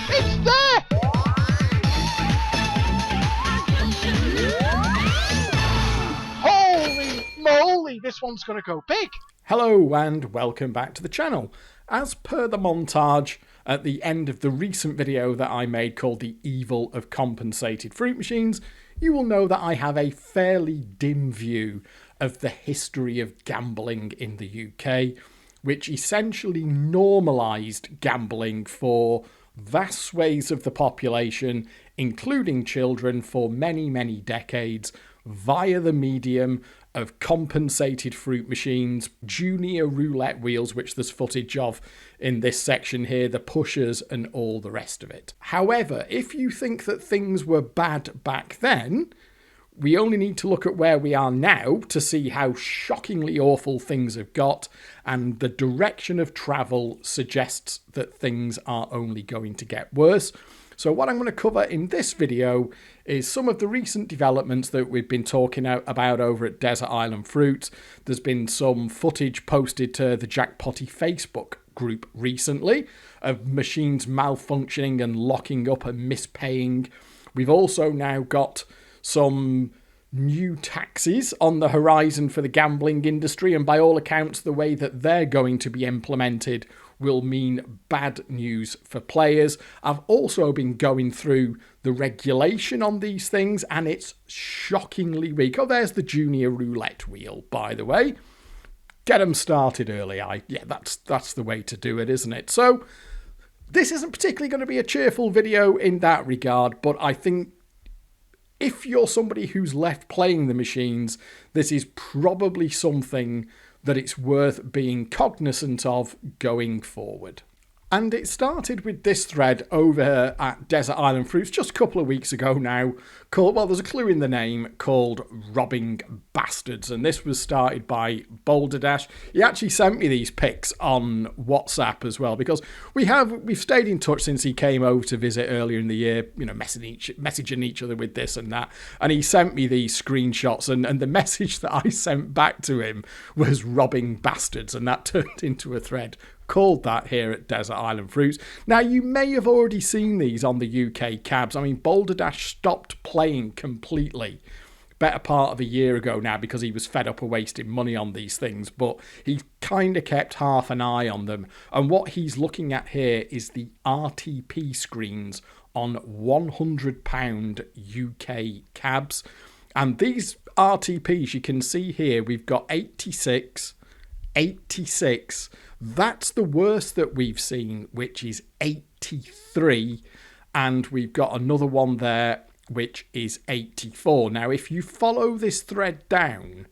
It's there! Holy moly, this one's going to go big. Hello and welcome back to the channel. As per the montage at the end of the recent video that I made called The Evil of Compensated Fruit Machines, you will know that I have a fairly dim view of the history of gambling in the UK, which essentially normalised gambling for vast swathes of the population, including children, for many, many decades via the medium of compensated fruit machines, junior roulette wheels, which there's footage of in this section here, the pushers and all the rest of it. However, if you think that things were bad back then, we only need to look at where we are now to see how shockingly awful things have got, and the direction of travel suggests that things are only going to get worse. So what I'm going to cover in this video is some of the recent developments that we've been talking about over at Desert Island Fruits. There's been some footage posted to the Jackpotty Facebook group recently of machines malfunctioning and locking up and mispaying. We've also now got some new taxes on the horizon for the gambling industry, and by all accounts the way that they're going to be implemented will mean bad news for players. I've also been going through the regulation on these things and it's shockingly weak. Oh, there's the junior roulette wheel, by the way. Get them started early. Yeah, that's the way to do it, isn't it? So this isn't particularly going to be a cheerful video in that regard, but I think if you're somebody who's left playing the machines, this is probably something that it's worth being cognizant of going forward. And it started with this thread over at Desert Island Fruits just a couple of weeks ago now, called, well, there's a clue in the name, called Robbing Bastards. And this was started by Boulder Dash. He actually sent me these pics on WhatsApp as well, because we've stayed in touch since he came over to visit earlier in the year, you know, messaging each other with this and that. And he sent me these screenshots, and the message that I sent back to him was Robbing Bastards, and that turned into a thread called that here at Desert Island Fruits. Now, you may have already seen these on the UK cabs. I mean, Boulder Dash stopped playing completely better part of a year ago now because he was fed up of wasting money on these things, but he kind of kept half an eye on them. And what he's looking at here is the RTP screens on £100 UK cabs. And these RTPs, you can see here, we've got 86, 86, that's the worst that we've seen, which is 83, and we've got another one there which is 84. Now, if you follow this thread down,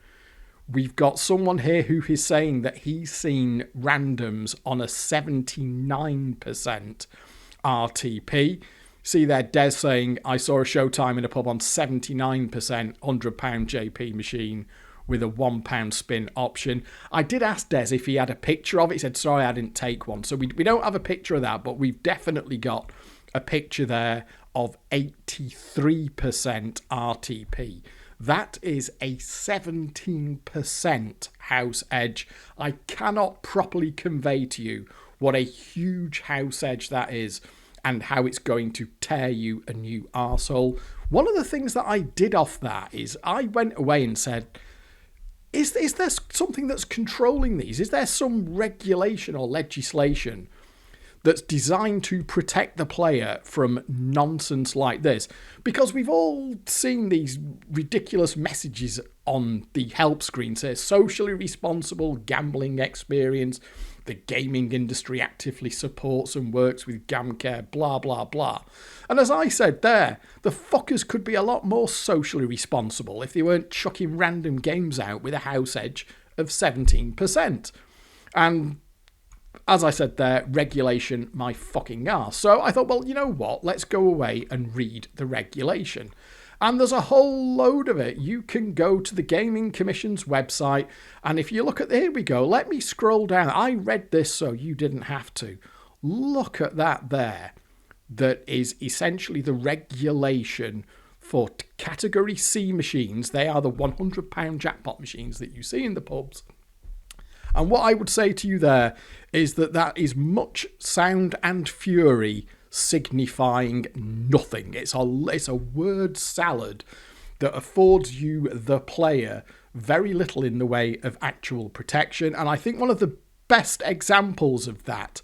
we've got someone here who is saying that he's seen randoms on a 79% RTP. See there, Des saying, I saw a Showtime in a pub on 79% £100 JP machine with a £1 spin option. I did ask Des if he had a picture of it. He said, sorry, I didn't take one. So we don't have a picture of that, but we've definitely got a picture there of 83% RTP. That is a 17% house edge. I cannot properly convey to you what a huge house edge that is and how it's going to tear you a new arsehole. One of the things that I did off that is I went away and said, Is there something that's controlling these? Is there some regulation or legislation that's designed to protect the player from nonsense like this? Because we've all seen these ridiculous messages on the help screen, say socially responsible gambling experience, the gaming industry actively supports and works with GamCare, blah, blah, blah. And as I said there, the fuckers could be a lot more socially responsible if they weren't chucking random games out with a house edge of 17%. And as I said there, regulation my fucking arse. So I thought, well, you know what? Let's go away and read the regulation. And there's a whole load of it. You can go to the Gaming Commission's website, and if you look at, here we go, let me scroll down. I read this so you didn't have to. Look at that there. That is essentially the regulation for Category C machines. They are the £100 jackpot machines that you see in the pubs. And what I would say to you there is that that is much sound and fury signifying nothing. It's a word salad that affords you, the player, very little in the way of actual protection. And I think one of the best examples of that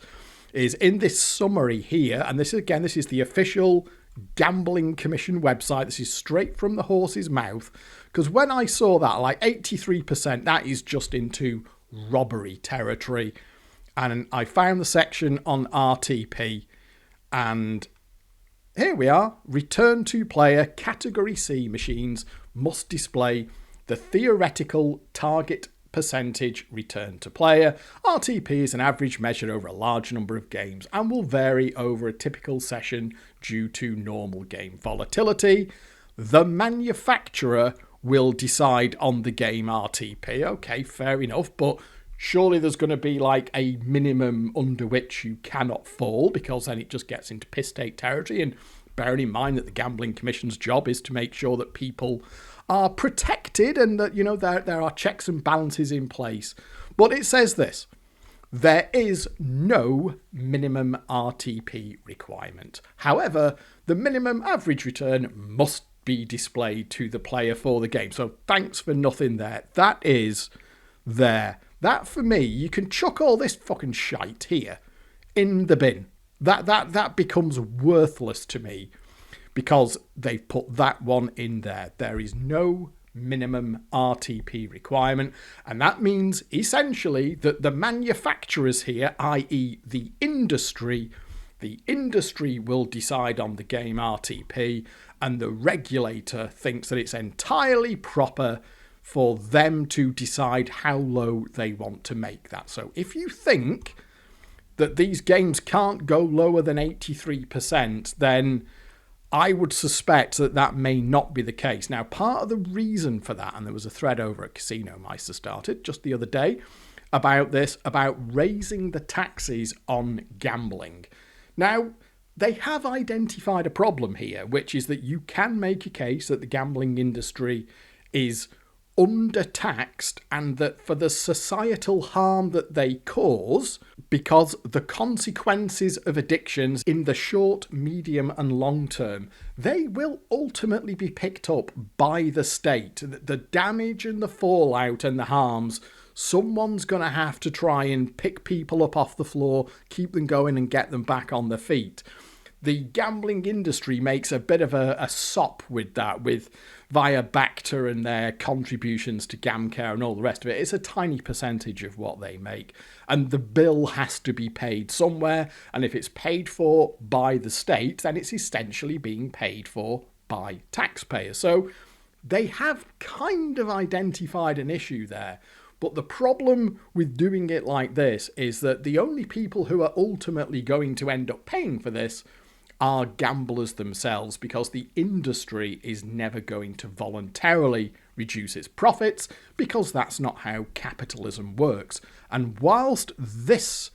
is in this summary here. And this is the official Gambling Commission website. This is straight from the horse's mouth. Because when I saw that, like 83%, that is just into robbery territory. And I found the section on RTP, and here we are. Return to player category C machines must display the theoretical target percentage return to player. RTP is an average measured over a large number of games and will vary over a typical session due to normal game volatility. The manufacturer will decide on the game RTP. Okay, fair enough, but surely there's going to be like a minimum under which you cannot fall, because then it just gets into piss take territory. And bearing in mind that the Gambling Commission's job is to make sure that people are protected and that, you know, there are checks and balances in place. But it says this: there is no minimum RTP requirement. However, the minimum average return must be displayed to the player for the game. So thanks for nothing there. That is there. That, for me, you can chuck all this fucking shite here in the bin. That becomes worthless to me because they've put that one in there. There is no minimum RTP requirement, and that means essentially that the manufacturers here, i.e. the industry will decide on the game RTP, and the regulator thinks that it's entirely proper for them to decide how low they want to make that. So if you think that these games can't go lower than 83%, then I would suspect that that may not be the case. Now, part of the reason for that, and there was a thread over at Casino Meister started just the other day about this, about raising the taxes on gambling. Now, they have identified a problem here, which is that you can make a case that the gambling industry is undertaxed, and that for the societal harm that they cause, because the consequences of addictions in the short, medium and long term, they will ultimately be picked up by the state. The damage and the fallout and the harms, someone's going to have to try and pick people up off the floor, keep them going and get them back on their feet. The gambling industry makes a bit of a sop with that, via Bacta and their contributions to GamCare and all the rest of it. It's a tiny percentage of what they make, and the bill has to be paid somewhere, and if it's paid for by the state, then it's essentially being paid for by taxpayers. So they have kind of identified an issue there. But the problem with doing it like this is that the only people who are ultimately going to end up paying for this are gamblers themselves, because the industry is never going to voluntarily reduce its profits, because that's not how capitalism works. And whilst this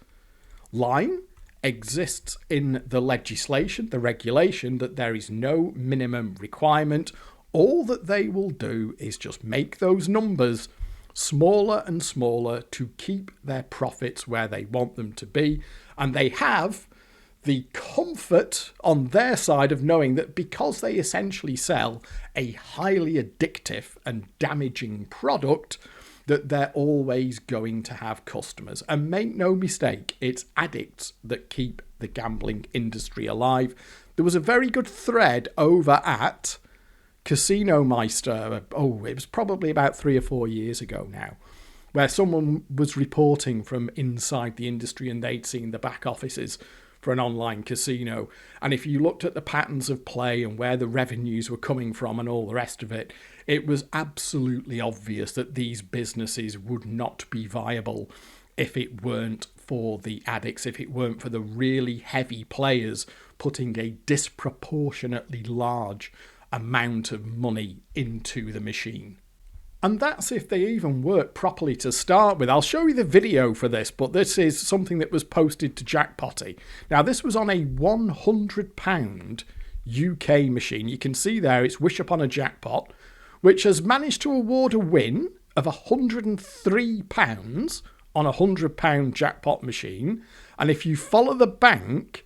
line exists in the legislation, the regulation, that there is no minimum requirement, all that they will do is just make those numbers smaller and smaller to keep their profits where they want them to be. And they have the comfort on their side of knowing that because they essentially sell a highly addictive and damaging product, that they're always going to have customers. And make no mistake, it's addicts that keep the gambling industry alive. There was a very good thread over at Casino Meister, it was probably about 3 or 4 years ago now, where someone was reporting from inside the industry and they'd seen the back offices for an online casino. And if you looked at the patterns of play and where the revenues were coming from and all the rest of it, it was absolutely obvious that these businesses would not be viable if it weren't for the addicts, if it weren't for the really heavy players putting a disproportionately large amount of money into the machine. And that's if they even work properly to start with. I'll show you the video for this, but this is something that was posted to Jackpotty. Now, this was on a £100 UK machine. You can see there it's Wish Upon a Jackpot, which has managed to award a win of £103 on a £100 jackpot machine. And if you follow the bank,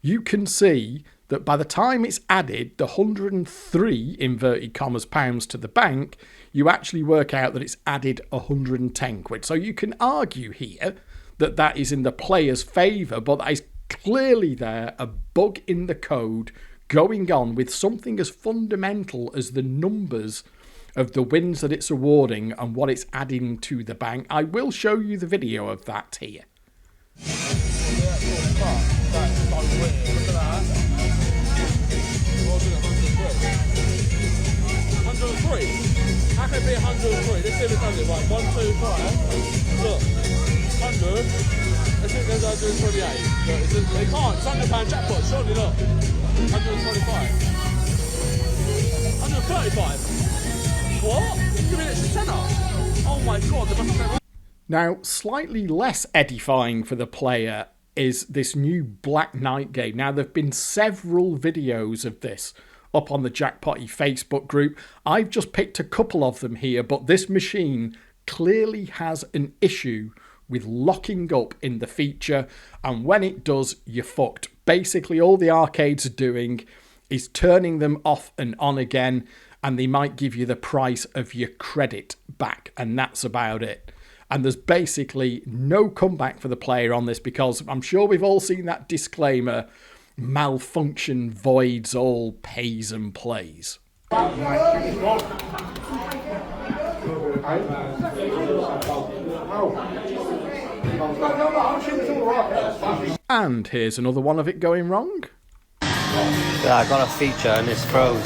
you can see that by the time it's added the 103 inverted commas pounds to the bank, you actually work out that it's added 110 quid. So you can argue here that that is in the player's favour, but that is clearly there a bug in the code going on with something as fundamental as the numbers of the wins that it's awarding and what it's adding to the bank. I will show you the video of that here. How can it be 103? Let's see if it does it. Right, 1, 2, 5. Look, 100. Let's see if there's 128. Look, they can't. It's £100 jackpot. Surely not. 125. 135. What? Give me an extra tenner. Oh my god, they must have. Now, slightly less edifying for the player is this new Black Knight game. Now, there have been several videos of this up on the Jackpotty Facebook group. I've just picked a couple of them here, but this machine clearly has an issue with locking up in the feature, and when it does, you're fucked. Basically, all the arcades are doing is turning them off and on again, and they might give you the price of your credit back, and that's about it. And there's basically no comeback for the player on this, because I'm sure we've all seen that disclaimer: malfunction voids all pays and plays. And here's another one of it going wrong. Yeah, I got a feature and it's froze.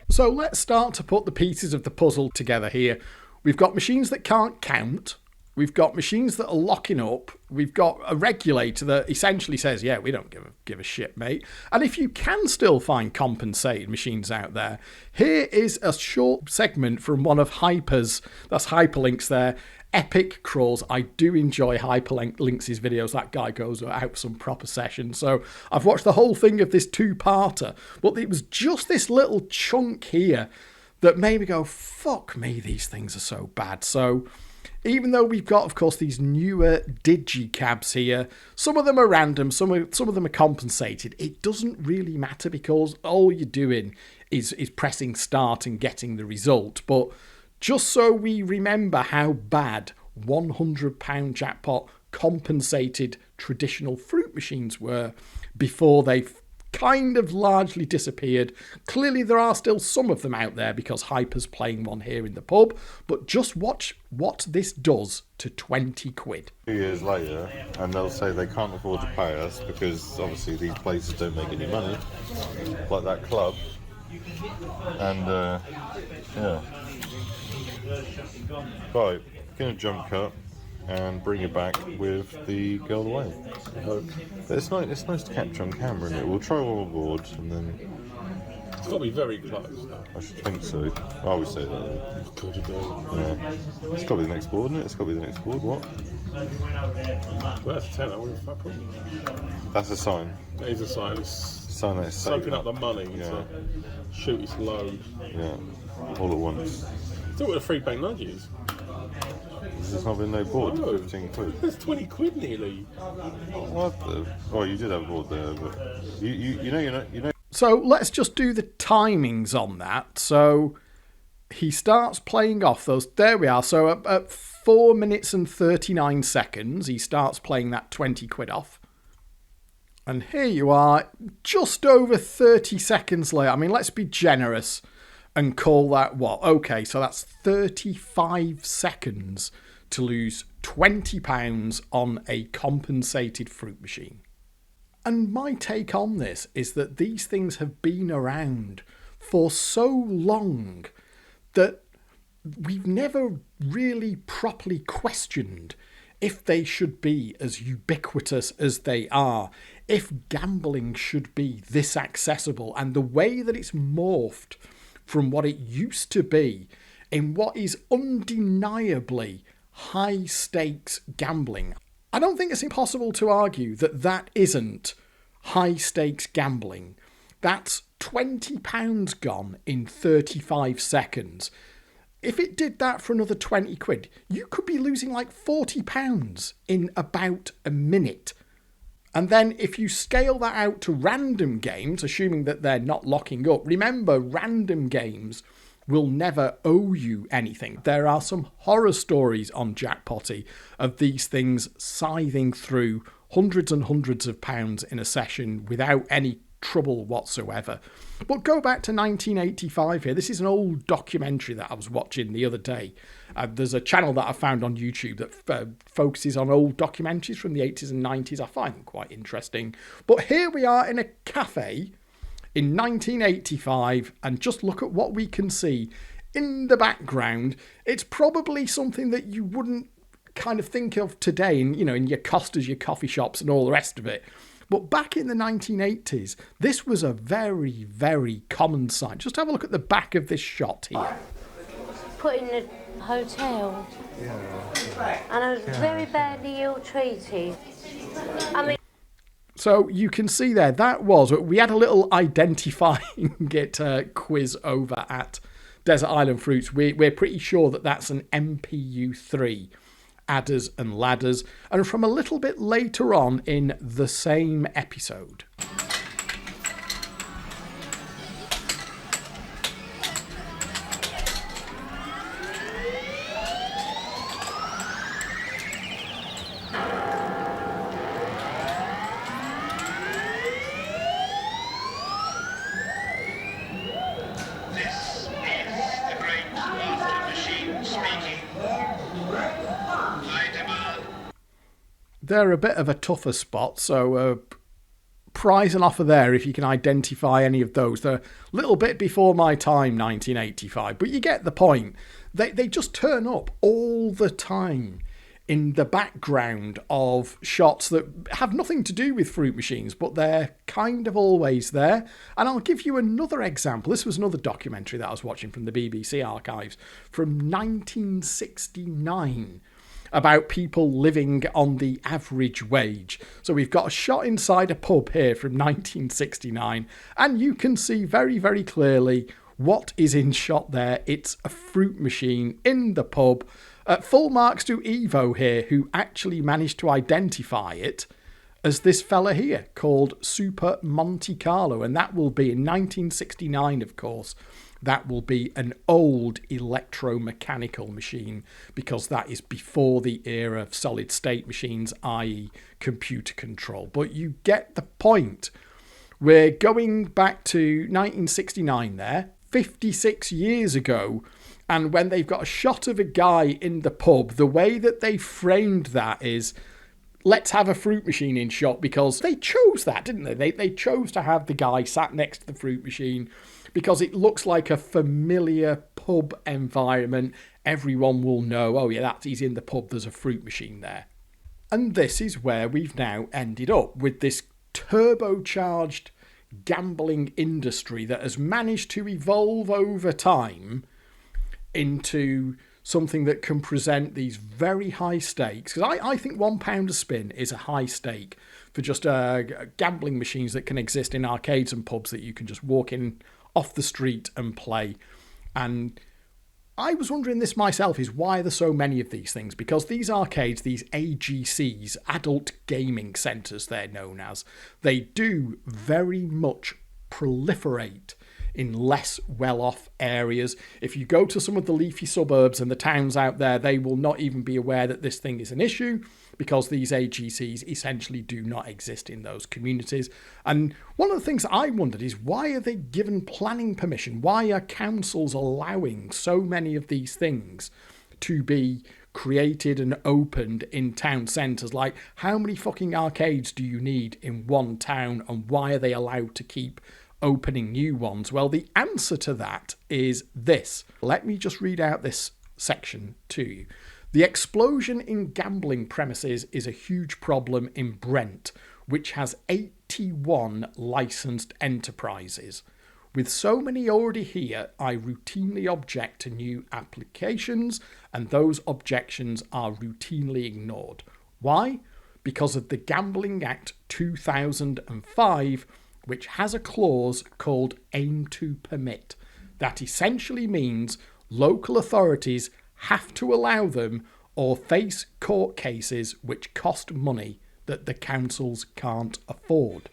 So let's start to put the pieces of the puzzle together here. We've got machines that can't count. We've got machines that are locking up. We've got a regulator that essentially says, yeah, we don't give a shit, mate. And if you can still find compensated machines out there, here is a short segment from one of Hyper's, that's Hyperlink's there, epic crawls. I do enjoy Hyperlink's videos. That guy goes out some proper sessions. So I've watched the whole thing of this two-parter, but it was just this little chunk here that made me go, fuck me, these things are so bad. So even though we've got, of course, these newer digicabs here, some of them are random, some of them are compensated. It doesn't really matter, because all you're doing is pressing start and getting the result. But just so we remember how bad £100 jackpot compensated traditional fruit machines were before they kind of largely disappeared. Clearly there are still some of them out there, because Hyper's playing one here in the pub, but just watch what this does to 20 quid. 2 years later, and they'll say they can't afford to pay us because obviously these places don't make any money, like that club, and yeah. Right, gonna jump cut and bring it back with the girl away. But it's nice to capture on camera, isn't it? We'll try all aboard and then. It's got to be very close. I should think so. I always say that. Yeah. It's got to be the next board, isn't it? It's got to be the next board. What? Well, that's a tenner. What the fuck? That's a sign. That is a sign. It's Sign that it's soaking up the money. Yeah. To shoot its load. Yeah. All at once. Still with a free bank nudges. There's not been no board. No. 15 quid. That's 20 quid nearly. What the? Oh, you did have a board there, but you know. So let's just do the timings on that. So he starts playing off those. There we are. So at 4 minutes and 39 seconds, he starts playing that 20 quid off. And here you are, just over 30 seconds later. I mean, let's be generous and call that what? Okay, so that's 35 seconds to lose £20 on a compensated fruit machine. And my take on this is that these things have been around for so long that we've never really properly questioned if they should be as ubiquitous as they are, if gambling should be this accessible, and the way that it's morphed from what it used to be in what is undeniably high stakes gambling. I don't think it's impossible to argue that that isn't high stakes gambling. That's £20 gone in 35 seconds. if it did that for another 20 quid, you could be losing like £40 in about a minute. And then if you scale that out to random games, assuming that they're not locking up, remember, random games will never owe you anything. There are some horror stories on Jackpotty of these things scything through hundreds and hundreds of pounds in a session without any trouble whatsoever. But go back to 1985 here. This is an old documentary that I was watching the other day. There's a channel that I found on YouTube that focuses on old documentaries from the 80s and 90s. I find them quite interesting. But here we are in a cafe in 1985, and just look at what we can see in the background. It's probably something that you wouldn't kind of think of today in, in your Costas, your coffee shops and all the rest of it. But back in the 1980s, this was a very, very common sight. Just have a look at the back of this shot here. Put in the hotel. Yeah. And I was very badly ill-treated. I mean... So you can see there, we had a little identifying it quiz over at Desert Island Fruits. We're pretty sure that that's an MPU3. Adders and ladders, and from a little bit later on in the same episode. They're a bit of a tougher spot, so prize and offer there if you can identify any of those. They're a little bit before my time, 1985, but you get the point. They just turn up all the time in the background of shots that have nothing to do with fruit machines, but they're kind of always there. And I'll give you another example. This was another documentary that I was watching from the BBC archives from 1969. About people living on the average wage. So we've got a shot inside a pub here from 1969, and you can see very, very clearly what is in shot there. It's a fruit machine in the pub. Full marks to Evo here, who actually managed to identify it as this fella here called Super Monte Carlo, and that will be in 1969, of course. That will be an old electromechanical machine, because that is before the era of solid state machines, i.e. computer control. But you get the point. We're going back to 1969 there, 56 years ago, and when they've got a shot of a guy in the pub, the way that they framed that is, let's have a fruit machine in shot, because they chose that, didn't they? They chose to have the guy sat next to the fruit machine because it looks like a familiar pub environment. Everyone will know, oh yeah, he's in the pub, there's a fruit machine there. And this is where we've now ended up, with this turbocharged gambling industry that has managed to evolve over time into something that can present these very high stakes. Because I think £1 a spin is a high stake for just gambling machines that can exist in arcades and pubs that you can just walk in off the street and play. And I was wondering this myself, is why are there so many of these things? Because these arcades, these AGCs, adult gaming centres they're known as, they do very much proliferate in less well-off areas. If you go to some of the leafy suburbs and the towns out there, they will not even be aware that this thing is an issue, because these AGCs essentially do not exist in those communities. And one of the things I wondered is, why are they given planning permission? Why are councils allowing so many of these things to be created and opened in town centres? Like, how many fucking arcades do you need in one town, and why are they allowed to keep opening new ones? Well, the answer to that is this. Let me just read out this section to you. The explosion in gambling premises is a huge problem in Brent, which has 81 licensed enterprises. With so many already here, I routinely object to new applications, and those objections are routinely ignored. Why? Because of the Gambling Act 2005, which has a clause called aim to permit. That essentially means local authorities have to allow them or face court cases which cost money that the councils can't afford.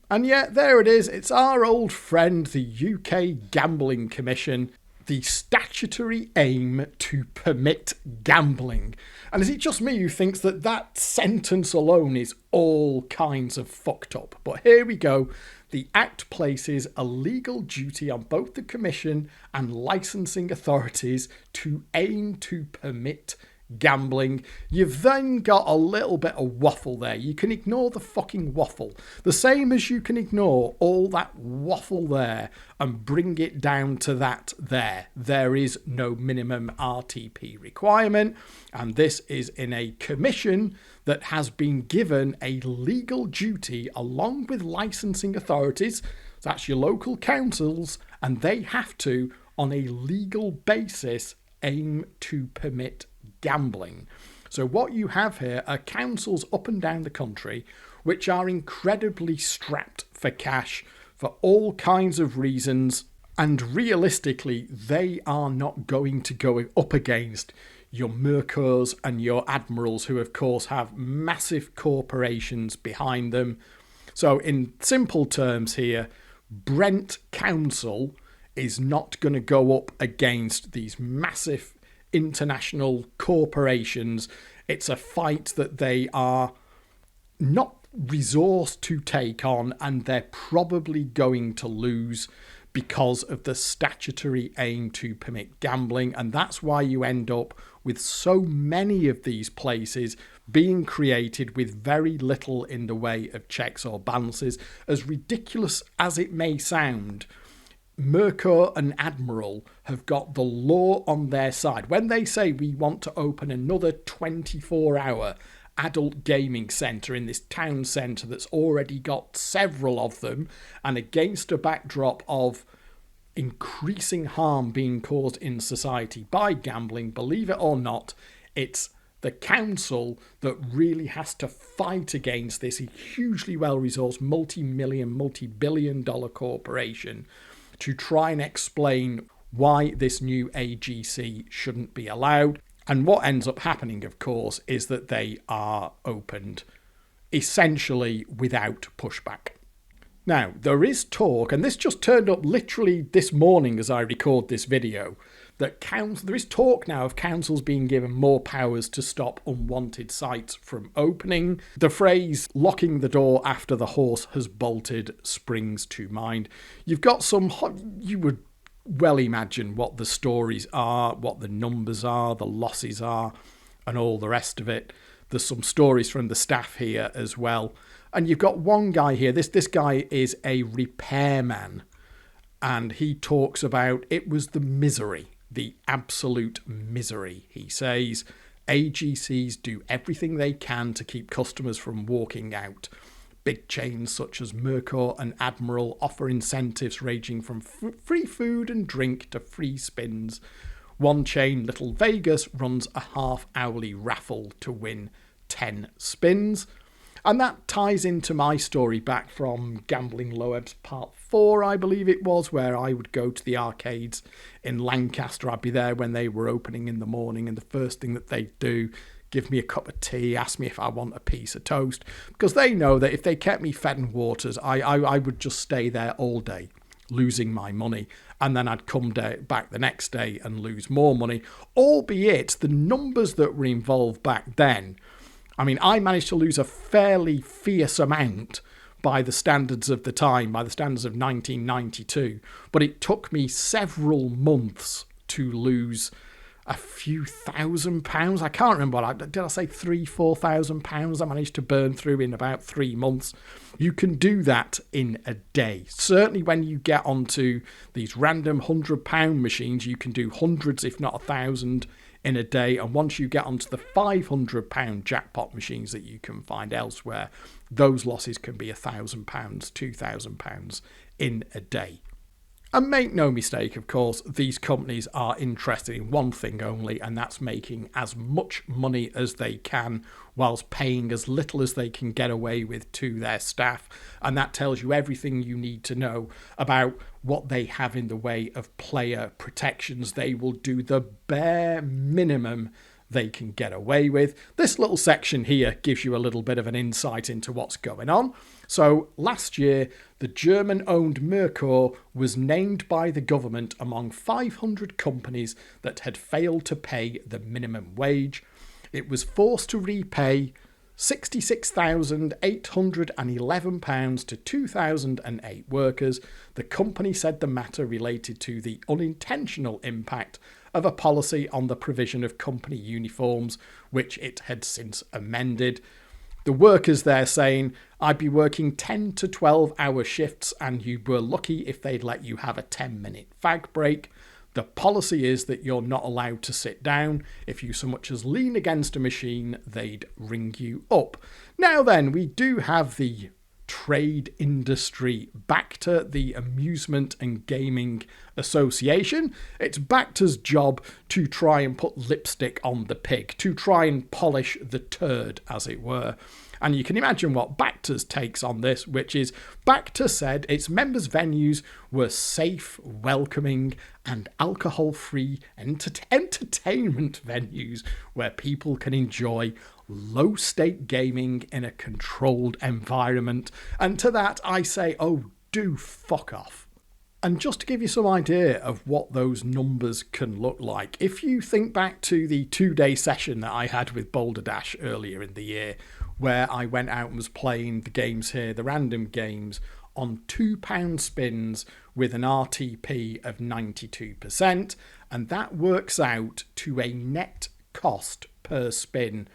And yet there it is, it's our old friend, the UK Gambling Commission, the statutory aim to permit gambling. And is it just me who thinks that that sentence alone is all kinds of fucked up? But here we go. The Act places a legal duty on both the Commission and licensing authorities to aim to permit gambling. You've then got a little bit of waffle there. You can ignore the fucking waffle. The same as you can ignore all that waffle there and bring it down to that there. There is no minimum RTP requirement, and this is in a commission that has been given a legal duty along with licensing authorities. That's your local councils, and they have to, on a legal basis, aim to permit gambling. So what you have here are councils up and down the country which are incredibly strapped for cash for all kinds of reasons, and realistically they are not going to go up against your Mercurs and your Admirals, who of course have massive corporations behind them. So in simple terms here, Brent Council is not going to go up against these massive international corporations. It's a fight that they are not resourced to take on, and they're probably going to lose because of the statutory aim to permit gambling. And that's why you end up with so many of these places being created with very little in the way of checks or balances. As ridiculous as it may sound, Mercur and Admiral have got the law on their side. When they say we want to open another 24-hour adult gaming centre in this town centre that's already got several of them, and against a backdrop of increasing harm being caused in society by gambling, believe it or not, it's the council that really has to fight against this hugely well-resourced multi-million, multi-billion-dollar corporation to try and explain why this new AGC shouldn't be allowed. And what ends up happening, of course, is that they are opened essentially without pushback. Now, there is talk, and this just turned up literally this morning as I record this video, that there is talk now of councils being given more powers to stop unwanted sites from opening. The phrase locking the door after the horse has bolted springs to mind. You've got some, you would well imagine what the stories are, what the numbers are, the losses are, and all the rest of it. There's some stories from the staff here as well. And you've got one guy here, this guy is a repairman, and he talks about it was the misery, the absolute misery. He says AGCs do everything they can to keep customers from walking out. Big chains such as Mercur and Admiral offer incentives ranging from free food and drink to free spins. One chain, Little Vegas, runs a half-hourly raffle to win 10 spins. And that ties into my story back from Gambling Loeb's Part 4, I believe it was, where I would go to the arcades in Lancaster. I'd be there when they were opening in the morning, and the first thing that they'd do, give me a cup of tea, ask me if I want a piece of toast, because they know that if they kept me fed and watered, I would just stay there all day, losing my money, and then I'd come back the next day and lose more money, albeit the numbers that were involved back then, I mean, I managed to lose a fairly fierce amount by the standards of the time, by the standards of 1992. But it took me several months to lose a few £1,000. I can't remember. Did I say £3,000-4,000 I managed to burn through in about 3 months? You can do that in a day. Certainly when you get onto these random £100 machines, you can do hundreds, if not 1,000 in a day. And once you get onto the £500 jackpot machines that you can find elsewhere, those losses can be £1,000, £2,000 in a day. And make no mistake, of course, these companies are interested in one thing only, and that's making as much money as they can whilst paying as little as they can get away with to their staff. And that tells you everything you need to know about what they have in the way of player protections. They will do the bare minimum they can get away with. This little section here gives you a little bit of an insight into what's going on. So last year, the German-owned Merkur was named by the government among 500 companies that had failed to pay the minimum wage. It was forced to repay £66,811 to 2,008 workers. The company said the matter related to the unintentional impact of a policy on the provision of company uniforms, which it had since amended. The workers there saying, I'd be working 10 to 12 hour shifts and you were lucky if they'd let you have a 10-minute fag break. The policy is that you're not allowed to sit down. If you so much as lean against a machine, they'd ring you up. Now then, we do have the trade industry BACTA, the Amusement and Gaming Association. It's BACTA's job to try and put lipstick on the pig, to try and polish the turd, as it were. And you can imagine what BACTA's takes on this, which is BACTA said its members' venues were safe, welcoming and alcohol-free entertainment venues where people can enjoy low-stake gaming in a controlled environment. And to that I say, oh, do fuck off. And just to give you some idea of what those numbers can look like, if you think back to the 2-day session that I had with Boulder Dash earlier in the year, where I went out and was playing the games here, the random games, on £2 spins with an RTP of 92%, and that works out to a net cost per spin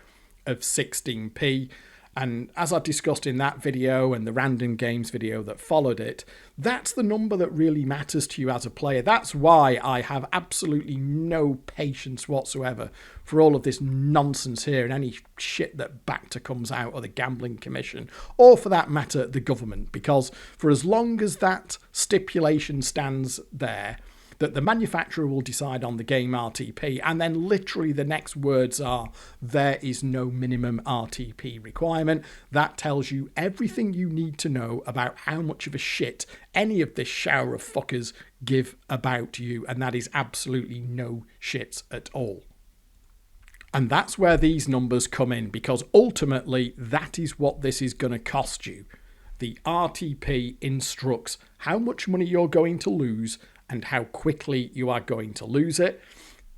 of 16p. And as I discussed in that video and the random games video that followed it, that's the number that really matters to you as a player. That's why I have absolutely no patience whatsoever for all of this nonsense here and any shit that BACTA comes out, or the Gambling Commission, or for that matter, the government. Because for as long as that stipulation stands there, that the manufacturer will decide on the game RTP, and then literally the next words are, there is no minimum RTP requirement. That tells you everything you need to know about how much of a shit any of this shower of fuckers give about you, and that is absolutely no shit at all. And that's where these numbers come in, because ultimately that is what this is going to cost you. The RTP instructs how much money you're going to lose and how quickly you are going to lose it.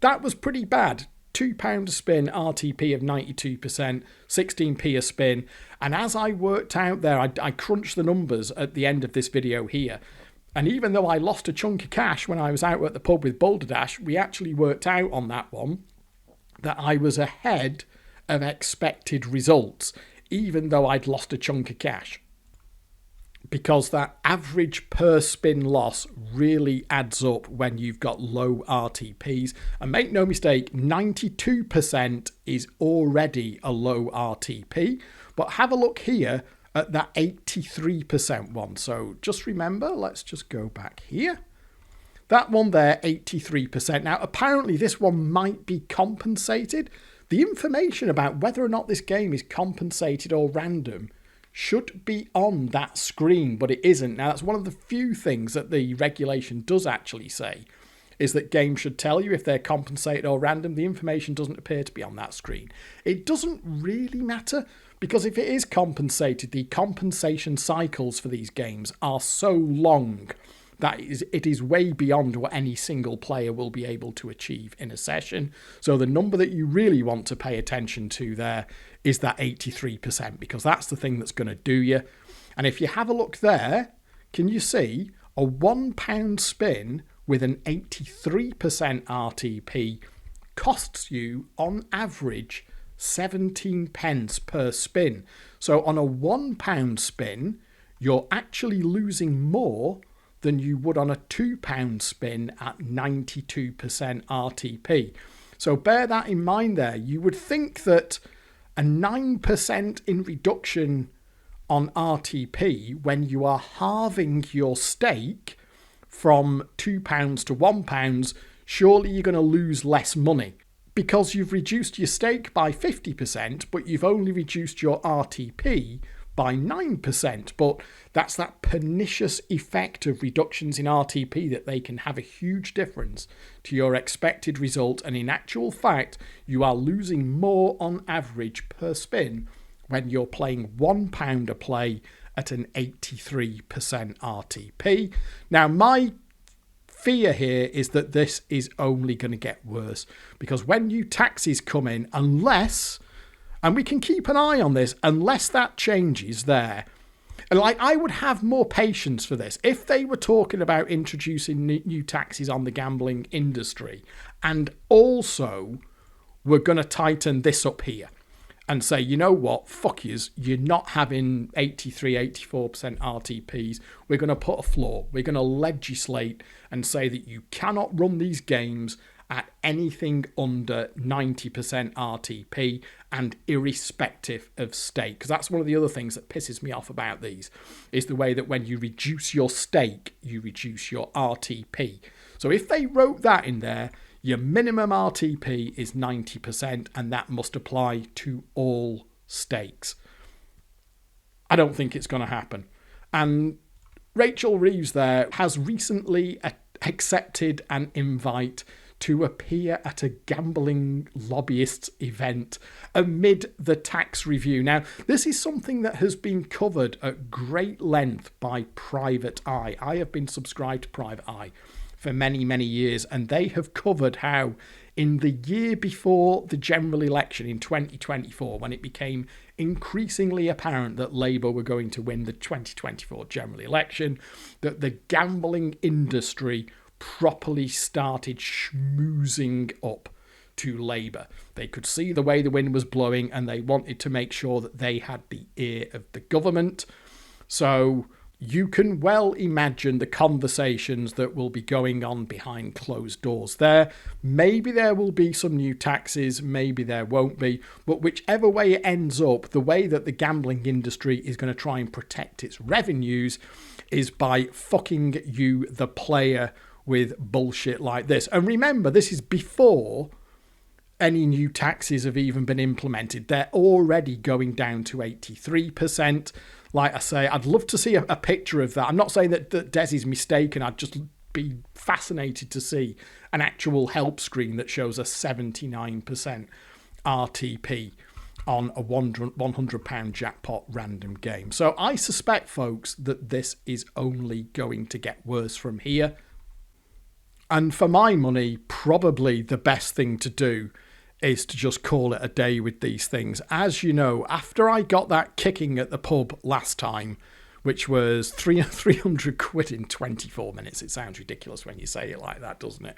That was pretty bad. £2 a spin, RTP of 92%, 16p a spin. And as I worked out there, I crunched the numbers at the end of this video here. And even though I lost a chunk of cash when I was out at the pub with Boulder Dash, we actually worked out on that one that I was ahead of expected results, even though I'd lost a chunk of cash. Because that average per spin loss really adds up when you've got low RTPs. And make no mistake, 92% is already a low RTP. But have a look here at that 83% one. So just remember, let's just go back here. That one there, 83%. Now, apparently this one might be compensated. The information about whether or not this game is compensated or random should be on that screen, but it isn't. Now, that's one of the few things that the regulation does actually say, is that games should tell you if they're compensated or random. The information doesn't appear to be on that screen. It doesn't really matter, because if it is compensated, the compensation cycles for these games are so long that it is way beyond what any single player will be able to achieve in a session. So the number that you really want to pay attention to there is that 83%, because that's the thing that's going to do you. And if you have a look there, can you see a £1 spin with an 83% RTP costs you on average 17 pence per spin. So on a £1 spin, you're actually losing more than you would on a £2 spin at 92% RTP. So bear that in mind there. You would think that a 9% in reduction on RTP when you are halving your stake from £2 to £1, surely you're going to lose less money because you've reduced your stake by 50%, but you've only reduced your RTP by 9%. But that's that pernicious effect of reductions in RTP, that they can have a huge difference to your expected result. And in actual fact, you are losing more on average per spin when you're playing £1 a play at an 83% RTP. Now, my fear here is that this is only going to get worse, because when new taxes come in, unless, and we can keep an eye on this, unless that changes there, and like, I would have more patience for this if they were talking about introducing new taxes on the gambling industry, and also we're going to tighten this up here and say, you know what, fuck yous, you're not having 83, 84% RTPs. We're going to put a floor. We're going to legislate and say that you cannot run these games at anything under 90% RTP and irrespective of stake. Because that's one of the other things that pisses me off about these, is the way that when you reduce your stake, you reduce your RTP. So if they wrote that in there, your minimum RTP is 90%, and that must apply to all stakes. I don't think it's going to happen. And Rachel Reeves there has recently accepted an invite to appear at a gambling lobbyists event amid the tax review. Now, this is something that has been covered at great length by Private Eye. I have been subscribed to Private Eye for many, many years, and they have covered how in the year before the general election in 2024, when it became increasingly apparent that Labour were going to win the 2024 general election, that the gambling industry properly started schmoozing up to Labour. They could see the way the wind was blowing, and they wanted to make sure that they had the ear of the government. So you can well imagine the conversations that will be going on behind closed doors there. Maybe there will be some new taxes, maybe there won't be, but whichever way it ends up, the way that the gambling industry is going to try and protect its revenues is by fucking you, the player, with bullshit like this. And remember, this is before any new taxes have even been implemented. They're already going down to 83%. Like I say, I'd love to see a picture of that. I'm not saying that Des is mistaken. I'd just be fascinated to see an actual help screen that shows a 79% RTP on a £100 jackpot random game. So I suspect, folks, that this is only going to get worse from here. And for my money, probably the best thing to do is to just call it a day with these things. As you know, after I got that kicking at the pub last time, which was 300 quid in 24 minutes. It sounds ridiculous when you say it like that, doesn't it?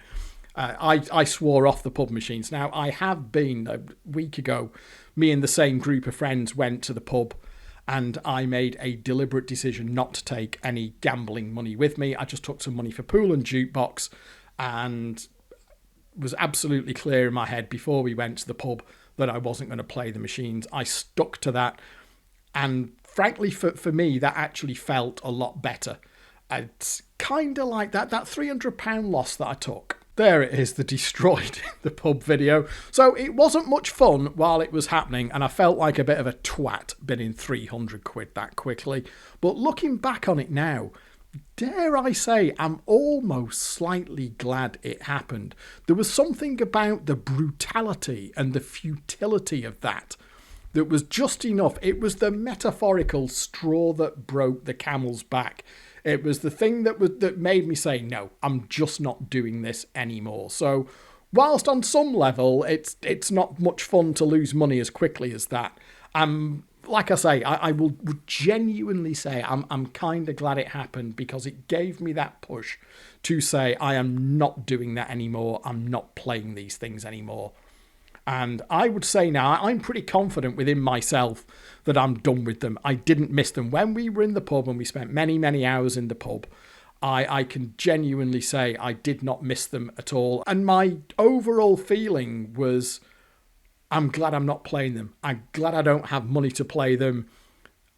I swore off the pub machines. Now, I have been, a week ago, me and the same group of friends went to the pub, and I made a deliberate decision not to take any gambling money with me. I just took some money for pool and jukebox, and was absolutely clear in my head before we went to the pub that I wasn't going to play the machines. I stuck to that, and frankly, for me, that actually felt a lot better. It's kind of like that £300 loss that I took. There it is, the destroyed the pub video. So it wasn't much fun while it was happening, and I felt like a bit of a twat bidding 300 quid that quickly. But looking back on it now, dare I say, I'm almost slightly glad it happened. There was something about the brutality and the futility of that was just enough. It was the metaphorical straw that broke the camel's back. It was the thing that made me say, no, I'm just not doing this anymore. So whilst on some level, it's not much fun to lose money as quickly as that, like I say, I will genuinely say I'm kind of glad it happened, because it gave me that push to say I am not doing that anymore. I'm not playing these things anymore. And I would say now, I'm pretty confident within myself that I'm done with them. I didn't miss them. When we were in the pub and we spent many, many hours in the pub, I can genuinely say I did not miss them at all. And my overall feeling was, I'm glad I'm not playing them. I'm glad I don't have money to play them.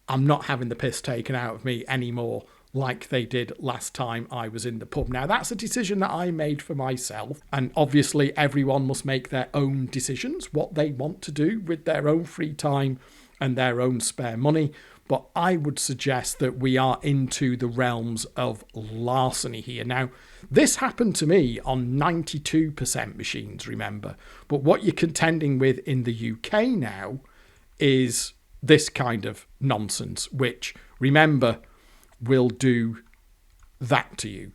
I'm not having the piss taken out of me anymore like they did last time I was in the pub. Now, that's a decision that I made for myself, and obviously everyone must make their own decisions, what they want to do with their own free time and their own spare money. But I would suggest that we are into the realms of larceny here. Now, this happened to me on 92% machines, remember. But what you're contending with in the UK now is this kind of nonsense, which, remember, will do that to you.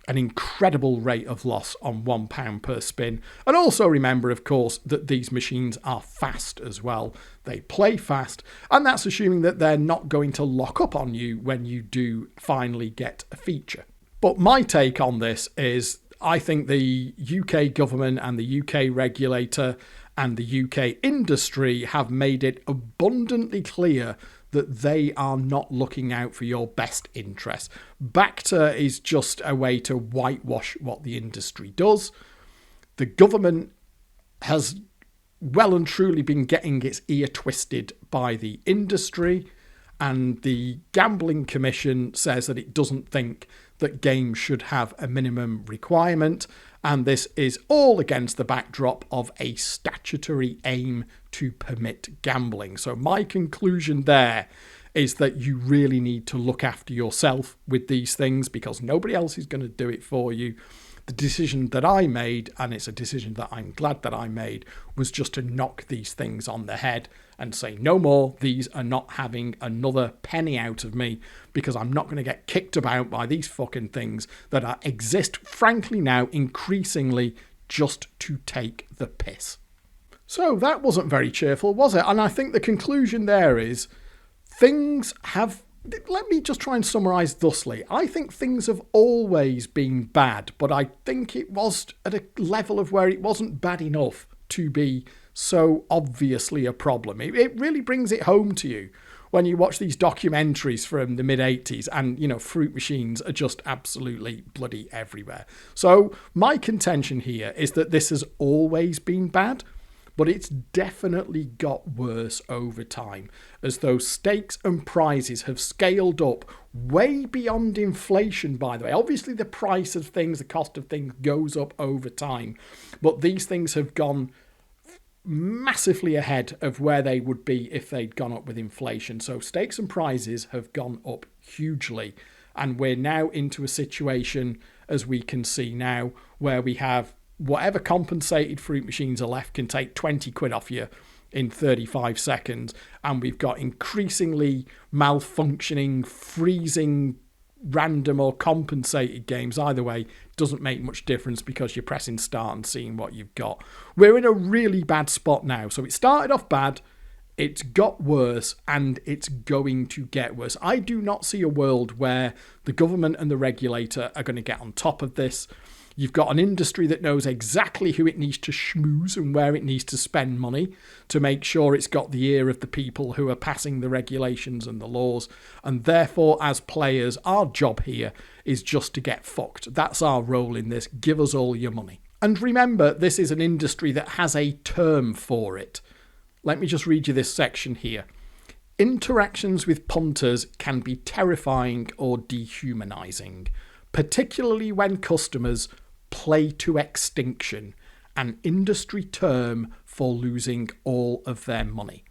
An incredible rate of loss on £1 per spin. And also remember, of course, that these machines are fast as well. They play fast, and that's assuming that they're not going to lock up on you when you do finally get a feature. But my take on this is I think the UK government and the UK regulator and the UK industry have made it abundantly clear that they are not looking out for your best interests. BACTA is just a way to whitewash what the industry does. The government has well and truly been getting its ear twisted by the industry, and the Gambling Commission says that it doesn't think that games should have a minimum requirement, and this is all against the backdrop of a statutory aim to permit gambling. So my conclusion there is that you really need to look after yourself with these things, because nobody else is going to do it for you. The decision that I made, and it's a decision that I'm glad that I made, was just to knock these things on the head and say, no more, these are not having another penny out of me, because I'm not going to get kicked about by these fucking things that exist, frankly now, increasingly just to take the piss. So that wasn't very cheerful, was it? And I think the conclusion there is things have... Let me just try and summarise thusly. I think things have always been bad, but I think it was at a level of where it wasn't bad enough to be so obviously a problem. It really brings it home to you when you watch these documentaries from the mid-80s and, you know, fruit machines are just absolutely bloody everywhere. So my contention here is that this has always been bad, but it's definitely got worse over time, as those stakes and prizes have scaled up way beyond inflation, by the way. Obviously, the price of things, the cost of things goes up over time, but these things have gone massively ahead of where they would be if they'd gone up with inflation. So stakes and prizes have gone up hugely, and we're now into a situation, as we can see now, where we have whatever compensated fruit machines are left can take 20 quid off you in 35 seconds. And we've got increasingly malfunctioning, freezing, random or compensated games. Either way, doesn't make much difference because you're pressing start and seeing what you've got. We're in a really bad spot now. So it started off bad, it's got worse, and it's going to get worse. I do not see a world where the government and the regulator are going to get on top of this. You've got an industry that knows exactly who it needs to schmooze and where it needs to spend money to make sure it's got the ear of the people who are passing the regulations and the laws. And therefore, as players, our job here is just to get fucked. That's our role in this. Give us all your money. And remember, this is an industry that has a term for it. Let me just read you this section here. Interactions with punters can be terrifying or dehumanizing, particularly when customers play to extinction, an industry term for losing all of their money.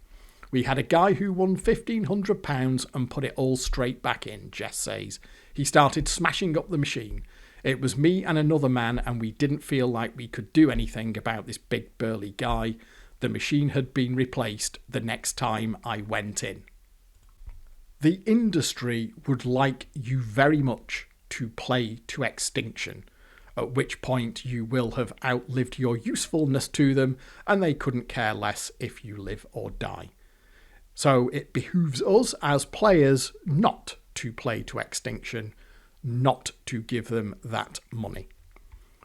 We had a guy who won £1,500 and put it all straight back in, Jess says. He started smashing up the machine. It was me and another man, and we didn't feel like we could do anything about this big burly guy. The machine had been replaced the next time I went in. The industry would like you very much to play to extinction, at which point you will have outlived your usefulness to them and they couldn't care less if you live or die. So it behooves us as players not to play to extinction, not to give them that money.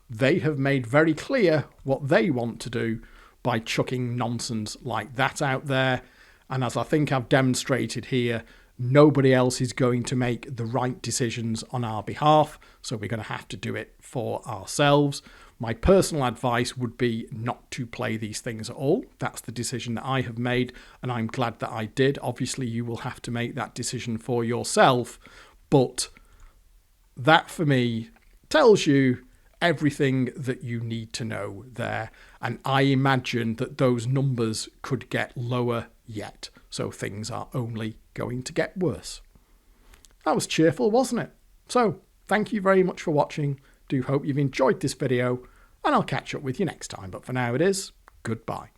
They have made very clear what they want to do by chucking nonsense like that out there, and as I think I've demonstrated here, nobody else is going to make the right decisions on our behalf, so we're going to have to do it for ourselves. My personal advice would be not to play these things at all. That's the decision that I have made, and I'm glad that I did. Obviously, you will have to make that decision for yourself, but that for me tells you everything that you need to know there. And I imagine that those numbers could get lower yet. So things are only going to get worse. That was cheerful, wasn't it? So thank you very much for watching. Do hope you've enjoyed this video, and I'll catch up with you next time. But for now it is goodbye.